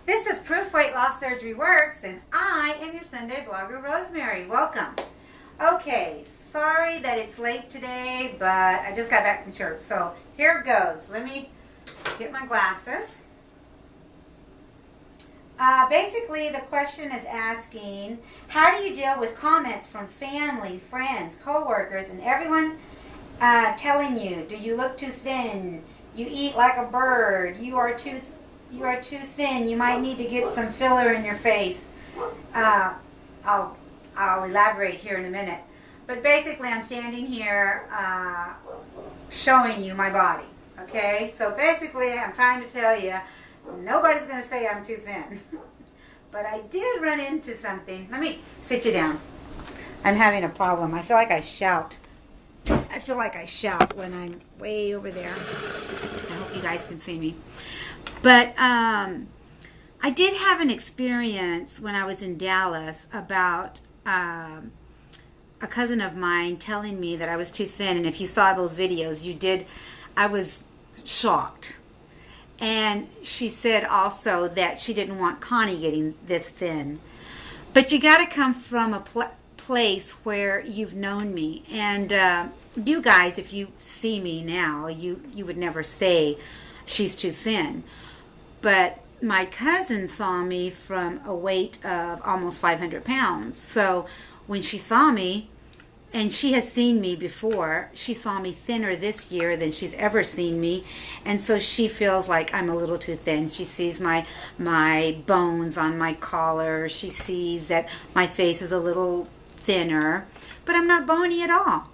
This is Proof Weight Loss Surgery Works, and I am your Sunday blogger, Rosemary. Welcome. Okay, sorry that it's late today, but I just got back from church, so here it goes. Let me get my glasses. Basically, the question is asking, how do you deal with comments from family, friends, coworkers, and everyone telling you, do you look too thin? You eat like a bird. You are too thin. You might need to get some filler in your face. I'll elaborate here in a minute. But basically, I'm standing here showing you my body. Okay? So basically, I'm trying to tell you, nobody's going to say I'm too thin. But I did run into something. Let me sit you down. I'm having a problem. I feel like I shout. When I'm way over there. I hope you guys can see me. But I did have an experience when I was in Dallas about a cousin of mine telling me that I was too thin. And if you saw those videos, I was shocked. And she said also that she didn't want Connie getting this thin. But you got to come from a place where you've known me. And you guys, if you see me now, you would never say she's too thin. But my cousin saw me from a weight of almost 500 pounds. So when she saw me, and she has seen me before, she saw me thinner this year than she's ever seen me. And so she feels like I'm a little too thin. She sees my bones on my collar. She sees that my face is a little thinner. But I'm not bony at all.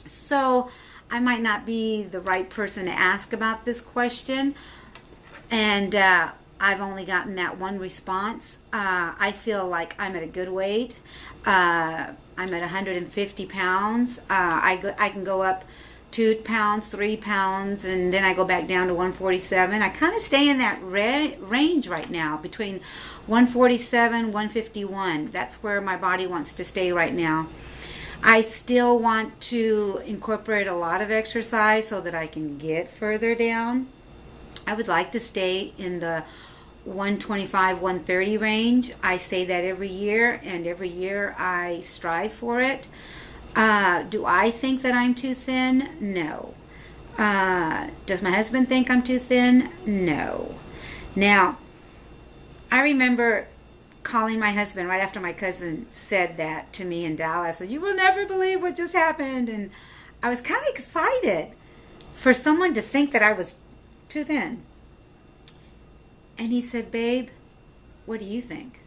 So I might not be the right person to ask about this question. And I've only gotten that one response. I feel like I'm at a good weight. I'm at 150 pounds. I can go up 2 pounds, 3 pounds, and then I go back down to 147. I kind of stay in that range right now, between 147, 151. That's where my body wants to stay right now. I still want to incorporate a lot of exercise so that I can get further down. I would like to stay in the 125, 130 range. I say that every year, and every year I strive for it. Do I think that I'm too thin? No. Does my husband think I'm too thin? No. Now, I remember calling my husband right after my cousin said that to me in Dallas. You will never believe what just happened. And I was kind of excited for someone to think that I was too thin. And he said, babe, what do you think?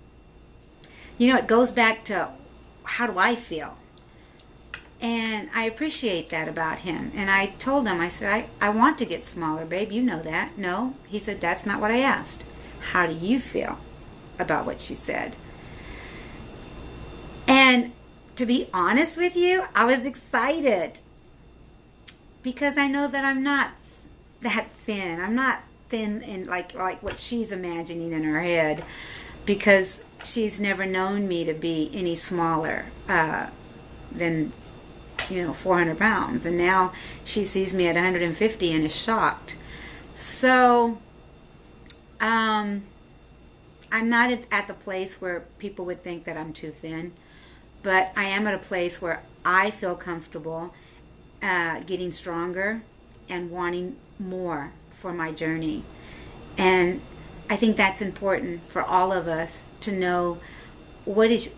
You know, it goes back to how do I feel? And I appreciate that about him. And I told him, I said, I want to get smaller, babe. You know that. No. He said, that's not what I asked. How do you feel about what she said? And to be honest with you, I was excited because I know that I'm not that thin. I'm not thin in like what she's imagining in her head, because she's never known me to be any smaller than 400 pounds, and now she sees me at 150 and is shocked. So I'm not at the place where people would think that I'm too thin, but I am at a place where I feel comfortable getting stronger and wanting more for my journey. And I think that's important for all of us to know what is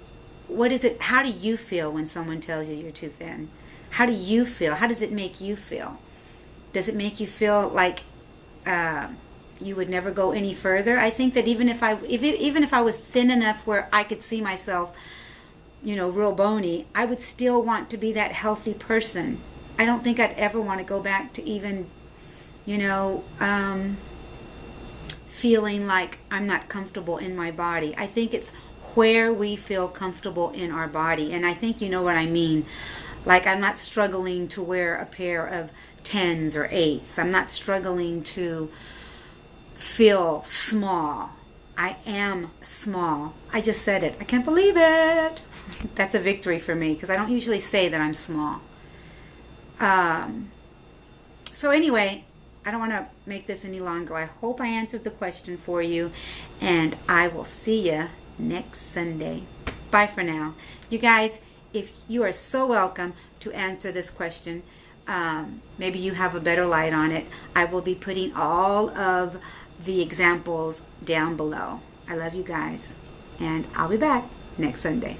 it, how do you feel when someone tells you you're too thin? How do you feel? How does it make you feel? Does it make you feel like you would never go any further? I think that even if I was thin enough where I could see myself, real bony, I would still want to be that healthy person. I don't think I'd ever want to go back to even feeling like I'm not comfortable in my body. I think it's where we feel comfortable in our body. And I think you know what I mean. Like, I'm not struggling to wear a pair of 10s or 8s. I'm not struggling to feel small. I am small. I just said it. I can't believe it. That's a victory for me, because I don't usually say that I'm small. So anyway, I don't want to make this any longer. I hope I answered the question for you, and I will see you next Sunday. Bye for now. You guys, if you are so welcome to answer this question, maybe you have a better light on it. I will be putting all of the examples down below. I love you guys, and I'll be back next Sunday.